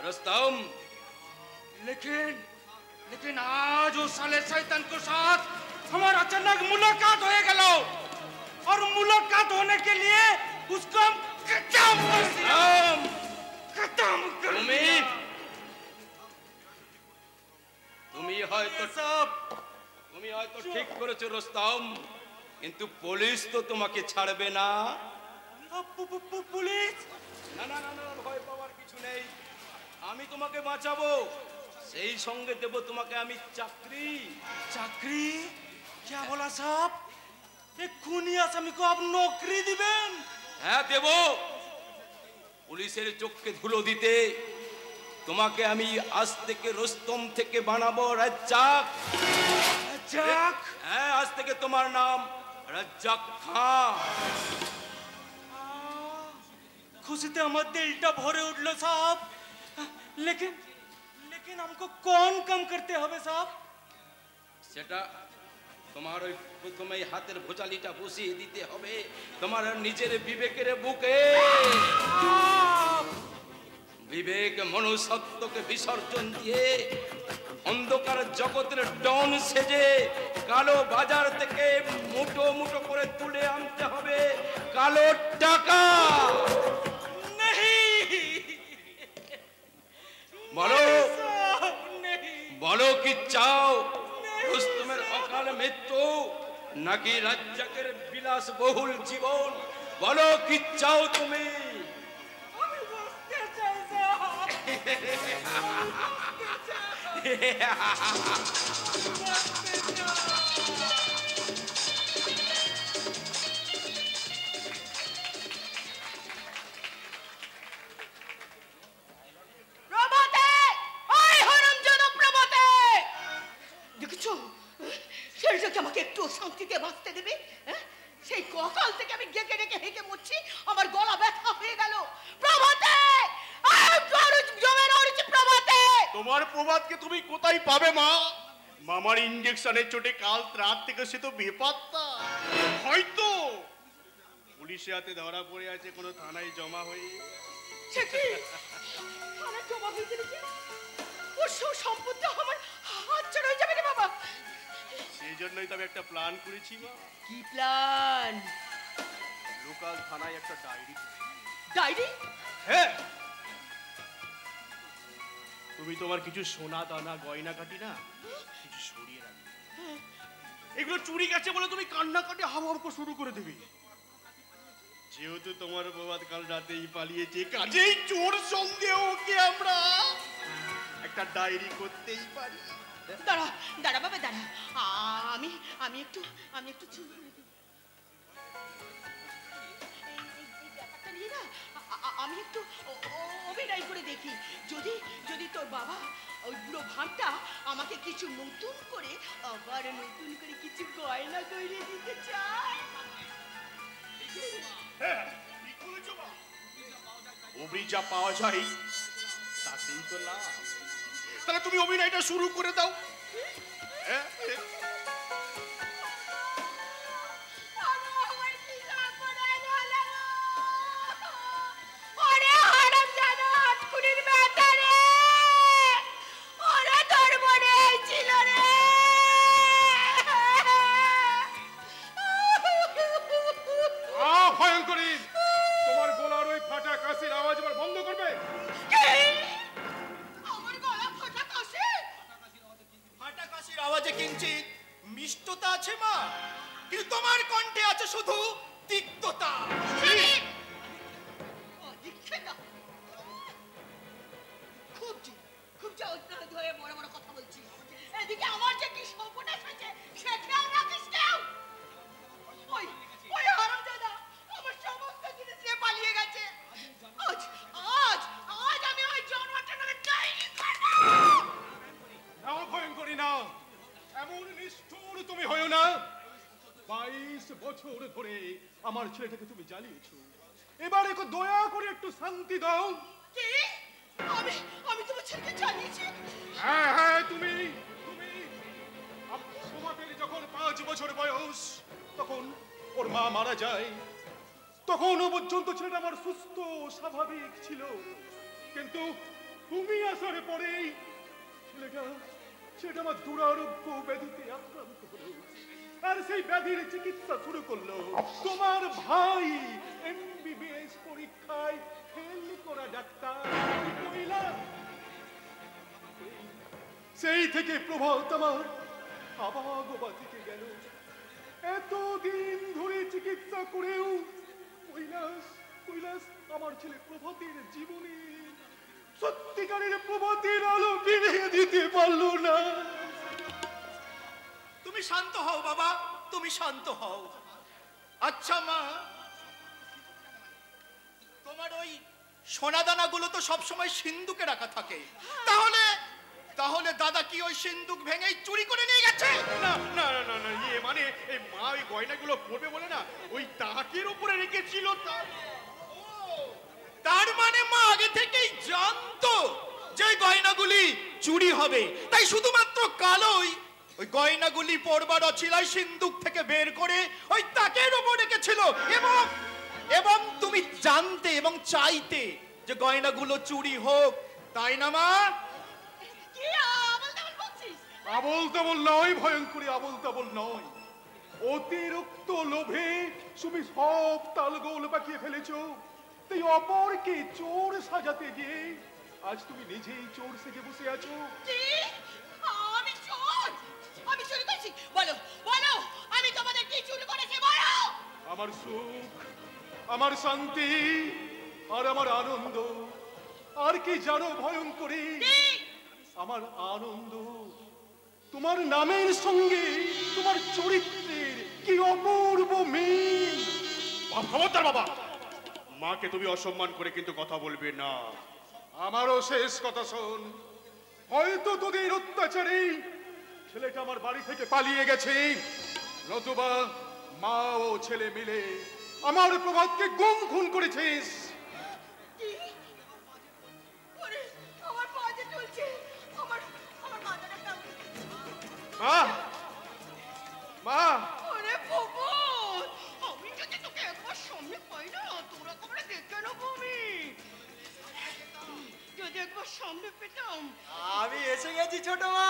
रुस्तम, लेकिन आज उस साले शैतान के साथ हमारा अचानक मुलाकात हो गया और मुलाकात होने के लिए उसको हम खत्म कर दिया। তুমি হয়তো ঠিক করেছো রুস্তম, কিন্তু পুলিশ তো তোমাকে ছাড়বে না। পুলিশ? না না না না, ভয় পাওয়ার কিছু নেই, আমি তোমাকে বাঁচাবো, সেই সঙ্গে দেব তোমাকে আমি চাকরি। চাকরি? क्या बोला साहब? एक खूनी आसामी को आप नौकरी दिবেন? হ্যাঁ দেব। পুলিশের চোখকে ধুলো দিতে তোমাকে আমি আজ থেকে রুস্তম থেকে বানাবো রাজ্জাক। রাজ্জাক? হ্যাঁ, আজ থেকে তোমার নাম রাজ্জাক খান। खुशी से हमारा दिलटा भरे उठलो साहब। लेकिन हमको कौन कम करते হবে साहब? সেটা তোমার ওই প্রথমেই হাতের ভোচালিটা বসিয়ে দিতে হবে তোমার নিজের বিবেকের বুকে। বিবেক মনুষ্যত্বকে বিসর্জন দিয়ে অন্ধকার জগতের ডন সেজে কালো বাজার থেকে মুঠো মুঠো করে তুলে আনতে হবে কালো টাকা। বলো কি চাও, রুস্তমের অকাল মৃত্যু নাকি রাজ্জাকের বিলাস বহুল জীবন? বলো কি চাও তুমি? আমাকে একটু শান্তিতে বাঁচতে দেবে? সেই ককাল থেকে আমি ডেকে ডেকে হেঁকে মরছি, আমার গলা ব্যথা হয়ে গেল। প্রভাতে, প্রভাতে! তোমার প্রভাতকে তুমি কোথায় পাবে মা? মামার ইঞ্জেকশনের চোটে কাল রাত থেকে সে তো বেপাত্তা। হয়তো পুলিশের হাতে ধরা পড়ে আছে কোনো থানায় জমা হয়ে। সে কি থানায় জমা হয়েছে নাকি? ওর সব সম্পত্তি আমার হাত ছাড়া হয়ে যাবে রে বাবা। সেই জন্যই তো আমি একটা প্ল্যান করেছি মা। কি প্ল্যান? লোকাল থানায় একটা ডায়েরি। ডায়েরি? হ্যাঁ, তুমি তোমার কিছু সোনা দানা গয়না কাটি না কিছু সরিয়ে রাখবে। এগুলো চুরি গেছে বলে তুমি কান্নাকাটি হাওয়া শুরু করে দেবে। যেহেতু তোমার প্রভাত কাল রাতেই পালিয়েছে, কাজেই চোর সন্দেহ ওকে আমরা একটা ডায়েরি করতেই পারি। দাঁড়া দাঁড়া বাবা দাঁড়া, আমি একটু চুপ করে দিই। এই ব্যাপারটা নিয়ে না আমি একটু অভিনয় করে দেখি। যদি তোর বাবা ওই বুড়ো ভাঁড়টা আমাকে কিছু নতুন করে আবার নতুন করে কিছু গয়না তৈরি দিতে চায়। অভিজা পাওয়া যায় তাতেই তো লাভ। তাহলে তুমি অভিনয়টা শুরু করে দাও। ভয়ঙ্করী, তোমার গলার ওই ফাটা কাশির আওয়াজ এবার বন্ধ করবে। আমার গলা ফাটা কাশি? ফাটা কাশির আওয়াজে কিঞ্চিত মিষ্টতা আছে মা, কিন্তু তোমার কণ্ঠে আছে শুধু তিক্ততা। খুব যত্ন ধরে বড় বড় কথা বলছি। এদিকে আমার যে কি সর্বনাশ হয়েছে সে খেয়াল রাখিস কেউ? ওই হারামজাদা আমার সমস্ত জিনিস নিয়ে পালিয়ে গেছে। আজ আমি ওই জানোয়ারটার নামে ডায়েরি করব। নাও ভয়ঙ্করী নাও, এমন নিষ্ঠুর তুমি হয়ো না। 22 বছর ধরে আমার ছেলেটাকে তুমি জ্বালিয়েছো, এবার একটু দয়া করে একটু শান্তি দাও। কি? আমি তোমার ছেলেকে জ্বালিয়েছি? হ্যাঁ, তুমি তোমাদের যখন 5 বছর বয়স তখন ওর মা মারা যায়। তখনও পর্যন্ত ছেলেটা আমার সুস্থ স্বাভাবিক ছিল, কিন্তু তুমি আসার পরেই সেটা আমার দুরারোগ্য ব্যাধিতে আক্রান্ত হলো, আর সেই ব্যাধির চিকিৎসা শুরু করলো তোমার ভাই MBBS পরীক্ষায় ফেল করা ডাক্তার কৈলাস। সেই থেকে প্রভাত আমার আবাগোবা থেকে গেল। এতদিন ধরে চিকিৎসা করেও কৈলাস আমার ছেলে প্রভাতের জীবনে সত্যিকারের প্রভাতের আলো ফিরিয়ে দিতে পারলো না। তুমি শান্ত হও বাবা, তুমি শান্ত হও। আচ্ছা মা, তোমার ওই সোনাদানাগুলো তো সবসময় সিন্ধুকে রাখা থাকে, তাহলে দাদা কি ওই সিন্ধুক ভেঙেই চুরি করে নিয়ে গেছে? না না না না না, ইয়ে মানে এই মা ওই গয়নাগুলো পরবে বলে না ওই তাকের উপরে রেখেছিল। তার মানে মা আগে থেকেই জানতো যে গয়নাগুলি চুরি হবে, তাই শুধুমাত্র কালোই ওই গয়নাগুলি পরবার অছিলায় সিন্ধুক থেকে বের করে ওই তাকের উপর রেখেছিল, এবং তুমি জানতে এবং চাইতে যে গয়নাগুলো চুরি হোক, তাই না মা? আবল তাবল নয় ভয়ঙ্করী, আবল তাবল নয়। অতিরিক্ত লোভে তুমি সব তালগোল পাকিয়ে ফেলেছো। তাই অপরকে চোর সাজাতে গিয়ে আজ তুমি নিজেই চোর সেজে বসে আছো। আমি চোর? আমি চুরি করেছি? বলো বলো, আমি তোমাদের কি চুরি করেছি বলো। আমার সুখ, আমার শান্তি আর আমার আনন্দ। আর কি জানো ভয়ঙ্করী? আমার আনন্দ তোমার নামের সঙ্গে তোমার চরিত্রের কি অপূর্ব মিল। খবরদার বাবা, মাকে তুমি অসম্মান করে কিন্তু কথা বলবে না। আমারও শেষ কথা শোন। হয়তো তোদের অত্যাচারে ছেলেটা আমার বাড়ি থেকে পালিয়ে গেছে, নতুবা মা ও ছেলে মিলে আমার প্রভাতকে গুম খুন করেছিস। আমার পা যে চলছে, আমার মাথাটা কাঁপছে। মা মা, আরে বাবা, আমি যদি তোকে একবার সামনে পাই না, তোরা কবরে দেখে নেবো। আমি যদি একবার সামনে পেতাম। আমি এসে গেছি ছোট মা।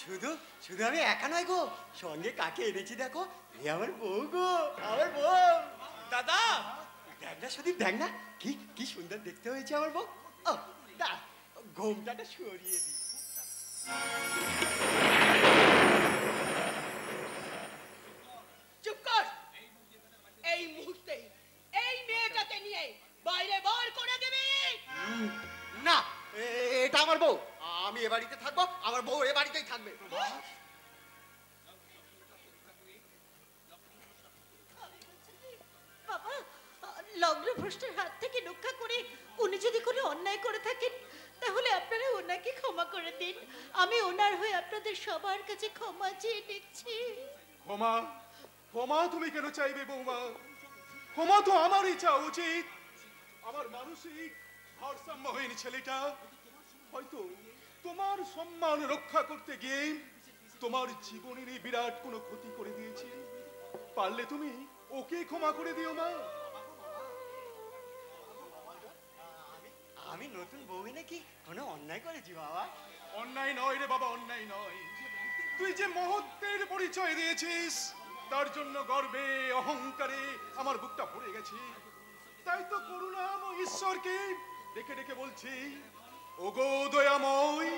শুধু শুধু আমি একা নয় গো, সঙ্গে কাকে এনেছি দেখো, এ আমার বউ গো, আমার বউ। দাদা দেখ না সুদীপ, দেখ না কি কি সুন্দর দেখতে হয়েছে আমার বউ। ও দা, ঘোমটাটা সরিয়ে দি। চুপ কর। এই মুহূর্তে এই মেয়েটাকে নিয়ে বাইরে বার করে দিবি। না, এটা আমার বউ। আমি এ বাড়িতে থাকবো, আমার বউ এ বাড়িতেই থাকবে। বাবা, লগ্ন ভ্রষ্টের হাত থেকে রক্ষা করে উনি যদি কোনো অন্যায় করে থাকেন, তাহলে আপনারা ওনাকে ক্ষমা করে দিন। আমি ওনার হয়ে আপনাদের সবার কাছে ক্ষমা চেয়ে নিচ্ছি। ক্ষমা? ক্ষমা তুমি কেন চাইবে বৌমা? ক্ষমা তো আমারই চাওয়া উচিত। আমার মানসিক ভারসাম্যহীন ছেলেটা হয়তো তোমার সম্মান রক্ষা করতে গিয়ে তোমার জীবনেরই বিরাট কোনো ক্ষতি করে দিয়েছে। পারলে তুমি ওকে ক্ষমা করে দিও মা। আমি নতুন বউ নাকি কোনো অন্যায় করেছি বাবা? অন্যায় নয় রে বাবা, অন্যায় নয়। তুই যে মহত্বের পরিচয় দিয়েছিস, তার জন্য গর্বে অহংকারে আমার বুকটা ভরে গেছে। তাই তো করুণাময় ঈশ্বরকে ডেকে ডেকে বলছি, ওগো দয়াময়,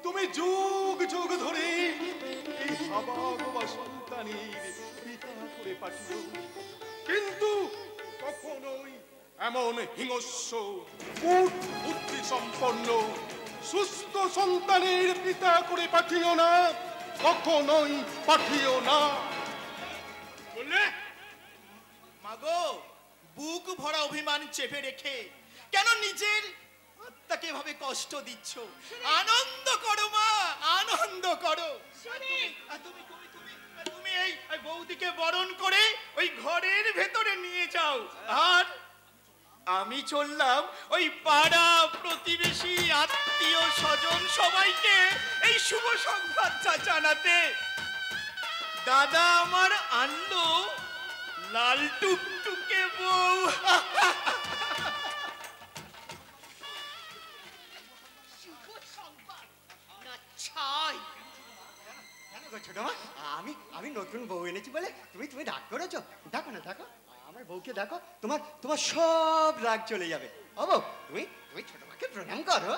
তুমি যুগ যুগ ধরে এই আবাগোবা সন্তানের পিতা করে পাঠিও, কিন্তু কখনোই এমন হিংস্র কূট বুদ্ধি সম্পন্ন সুস্থ সন্তানের পিতা করে পাঠিও না, কখনোই পাঠিও না। বললে মাগো, বুক ভরা অভিমান চেপে রেখে কেন নিজের আত্মাকে এভাবে কষ্ট দিচ্ছ? আনন্দ করো মা, আনন্দ করো। তুমি এই বৌদিকে বরণ করে ওই ঘরের ভেতরে নিয়ে যাও, আর আমি চললাম ওই পাড়া প্রতিবেশী আত্মীয় স্বজন সবাইকে এই শুভ সংবাদটা জানাতে। দাদা আমার আনলো লাল টুকটুকে বউ। ছাই। কেন গো ছোট মা, আমি আমি নতুন বউ এনেছি বলে তুমি তুমি রাগ করেছো? দেখো না, দেখো আমার বউকে দেখো, তোমার তোমার সব রাগ চলে যাবে। ও বউ, তুমি তুমি ছোট মাকে প্রণাম করো।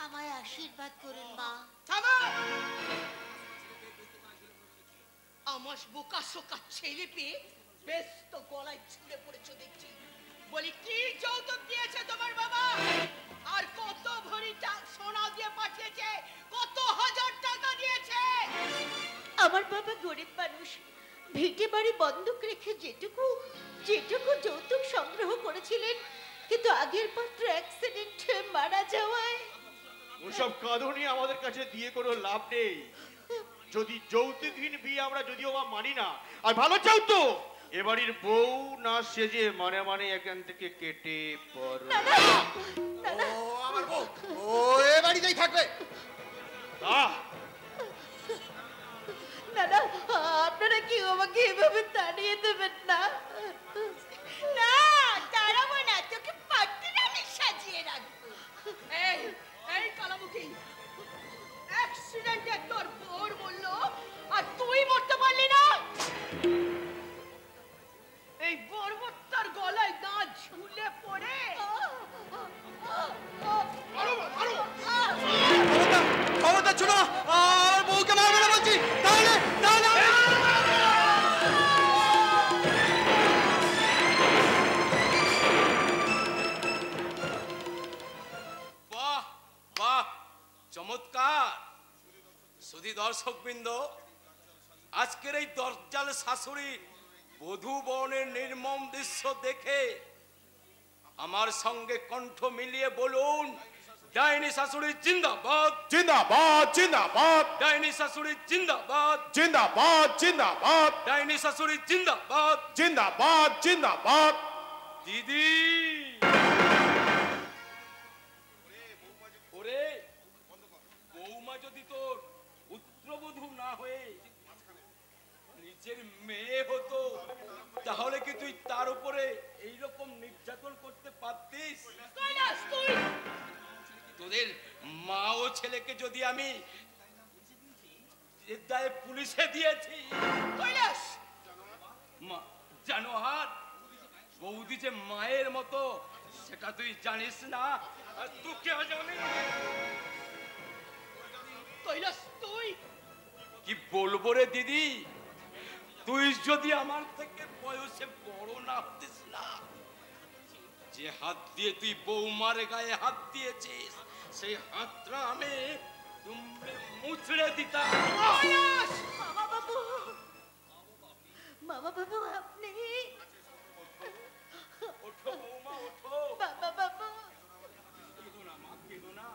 আমায় আশীর্বাদ করুন মা। থামো! আমার বোকা শোকা ছেলে পেয়ে বেশ তো গলায় ছুঁড়ে পড়েছো দেখছি। বলি কি যৌতুক দিয়েছে তোমার বাবা? আর কত ভরি সোনা দিয়ে পাঠিয়েছে? কত হাজার টাকা দিয়েছে? আমার বাবা গরিব মানুষ, ভিটে বাড়ি বন্ধক রেখে যেটুকু যৌতুক সংগ্রহ করেছিলেন, কিন্তু আগের পাত্র অ্যাক্সিডেন্টে মারা যাওয়ায় ওসব কাঁদনি আমাদের কাছে দিয়ে কোনো লাভ নেই। যদি যৌতুকহীন বিয়ে আমরা যদিও বা মানি না, আর ভালো চাও তো এবাড়ির বউ না সেজে মানে মানে এখান থেকে কেটে পড়ো। ও আমার বউ, ও এ বাড়িতেই থাকবে। না না, আপনারা কি আমাকে এভাবে তাড়িয়ে দেবেন না? না, তাড়াবো না, তোকে পাট্টির আমি সাজিয়ে রাখবো। এই এই কালামুখী, অ্যাক্সিডেন্টে তোর বোর বললো আর তুই মরতে পারলি না? এই বর্বত্তার গলায় না ঝুলে পড়ে ক্ষমতা ছিল আমার বউকে মারবে না বলছি, তাহলে তাহলে বাহ বাহ, চমৎকার। শুধু দর্শকবৃন্দ, আজকের এই দরজাল শাশুড়ির বধূ বরণের নির্মম দৃশ্য দেখে আমার সঙ্গে কণ্ঠ মিলিয়ে বলুন, ডাইনি শাশুড়ি জিন্দাবাদ, জিন্দাবাদ জিন্দাবাদ ডাইনি শাশুড়ি জিন্দাবাদ, জিন্দাবাদ জিন্দাবাদ ডাইনি শাশুড়ি জিন্দাবাদ। জিন্দাবাদ জিন্দাবাদ। দিদি, ওরে বৌমা যদি তোর পুত্রবধূ না হয়ে নিজের মেয়ে হতো, তাহলে কি তুই তার উপরে এইরকম নির্যাতন করতে পারতিস? তোদের মা ও ছেলেকে যদি আমি দায়ে পুলিশে দিয়েছি, জানোয়ার বৌদি যে মায়ের মতো সেটা তুই জানিস না, আর তুই কে জানিস? কৈলাস, তুই কি বলবো রে দিদি, তুই যদি আমার থেকে বয়সে বড় না হতিস না, যে হাত দিয়ে তুই বৌমার গায়ে হাত দিয়েছিস, সেই হাতটা আমি মুছড়ে দিতাম। মামা বাবু, মামা বাবু, আপনি ওঠো বৌমা, ওঠো। বাবা বাবু, কেঁদো না মা, কেঁদো না।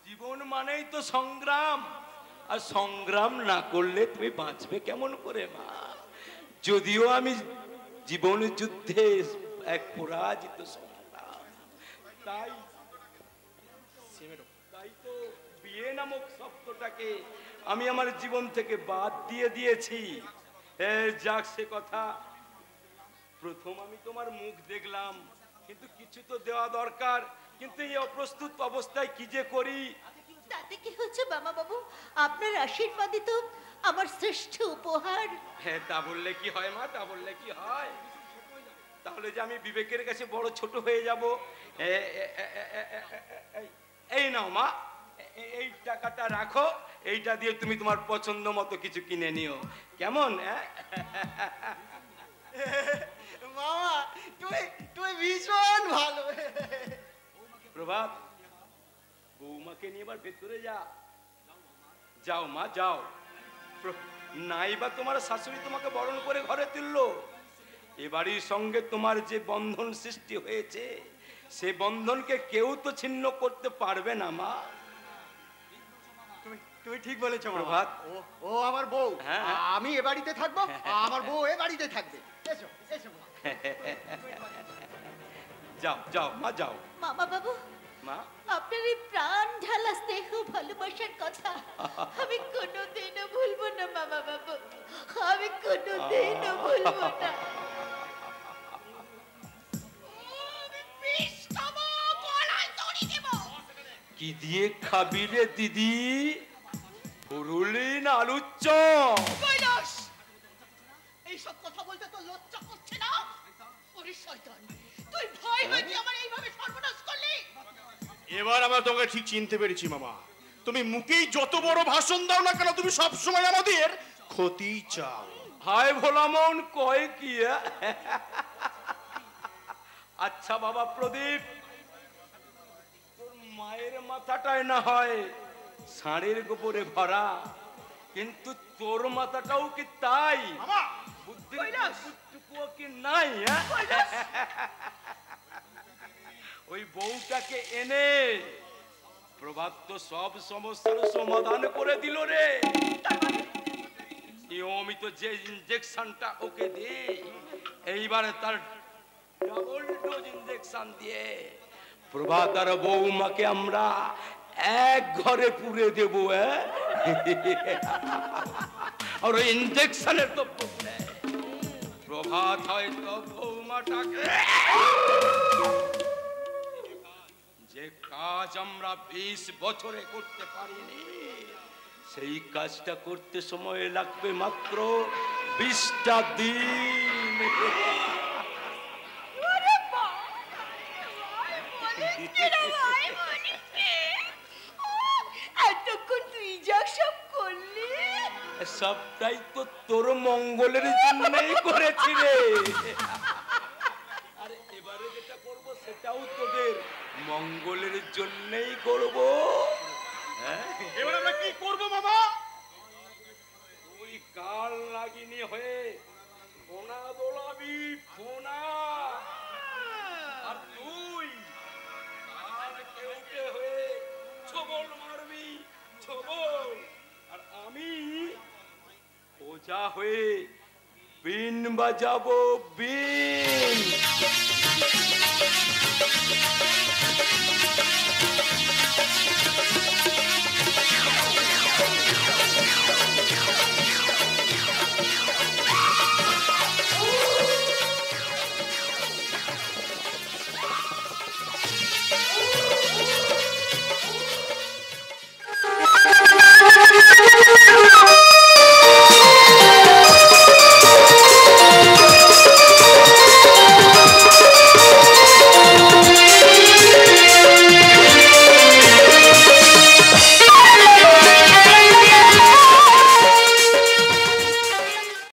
জীবন মানেই তো সংগ্রাম, আর সংগ্রাম না করলে তুমি বাঁচবে কেমন করে মা? যদিও আমি জীবনের যুদ্ধে এক পরাজিত সংগ্রাম, তাই তো বিয়ে নামক শব্দটাকে আমি আমার জীবন থেকে বাদ দিয়ে দিয়েছি। যাক সে কথা, প্রথম আমি তোমার মুখ দেখলাম, কিন্তু কিছু তো দেওয়া দরকার, কিন্তু এই অপ্রস্তুত অবস্থায় কি যে করি। তাতে কি হচ্ছে মামা বাবু? আপনার আশীর্বাদই তো আমার শ্রেষ্ঠ উপহার। হ্যাঁ, তা বললে কি হয় মা, তা বললে কি হয়? তাহলে যে আমি বিবেকের কাছে বড় ছোট হয়ে যাব? এই নাও মা, এই টাকাটা রাখো, এইটা দিয়ে তুমি তোমার পছন্দ মতো কিছু কিনে নিও, কেমন? মামা, তুমি তুমি ভীষণ ভালো। প্রভাত, বৌমাকে নিয়ে এবার ভেতরে যাও মা, যাও। নাইবা তোমার শাশুড়ি তোমাকে বরণ করে ঘরে তুললো, এবাড়ির সঙ্গে তোমার যে বন্ধন সৃষ্টি হয়েছে, সে বন্ধনকে কেউ তো ছিন্ন করতে পারবে না মা। তুমি ঠিক বলেছো প্রভাত। ও আমার বউ, হ্যাঁ। আমি এ বাড়িতে থাকবো, আমার বউ এ বাড়িতে থাকবে। এসো এসো মা। যাও যাও মা, যাও। মামা বাবু, মা, আপনার এই প্রাণ ঢালা স্নেহ ভালোবাসার কথা আমি কোনোদিনও ভুলবো না মামা বাবু, আমি কোনোদিনও ভুলবো না। বিষ খাবো, গলায় দড়ি দেব। কি দিয়ে খাবি রে দিদি? পুরুলিন আলুর চপ। কৈলাস, এইসব কথা বলতে তো লজ্জা করছে না? ওরে শয়তান, তুই ভয় হয়ে কি আমার এইভাবে সর্বনাশ করলি? এবার আমরা তোকে ঠিক চিনতে পেরেছি মামা। তুমি মুখেই যত বড় ভাষণ দাও না কেন, তুমি সব সময় আমাদের ক্ষতি চাও। হায় ভোলা মন কয় কি? আচ্ছা বাবা প্রদীপ, তোর মায়ের মাথাটাই না হয় ষাঁড়ের গোবরে ভরা, কিন্তু তোর মাথাটাও কি তাই? বুদ্ধি কি নাই? ওই বউটাকে এনে প্রভাত তো সব সমস্যার সমাধান করে দিল রে। নিয়মিত যে ইনজেকশনটা ওকে দে, এইবারে তার ডাবল ডোজ ইনজেকশন দিয়ে প্রভাত আর বৌমাকে আমরা এক ঘরে পুরে দেব। আর ওই ইনজেকশনের তো প্রভাত হয়তো বৌমাটাকে যে কাজ আমরা 20 বছরে করতে পারিনি, সেই কাজটা করতে সময় লাগবে মাত্র 20টা দিন। এতক্ষণ তুই যা সব করলি, সবটাই তো তোর মঙ্গলের জন্যই করেছি রে। আরে এবারে যেটা করব সেটাও তোদের মঙ্গলের জন্যই করব। এবার আমরা কি করব বাবা? তুই কাল লাগিনি হয়ে ফোনা দোলাবি, ফোনা। আর তুই আর কেউকে হয়ে ছবল মারবি, ছবল। আর আমি ওজা হয়ে বিন বাজাবো, বিন।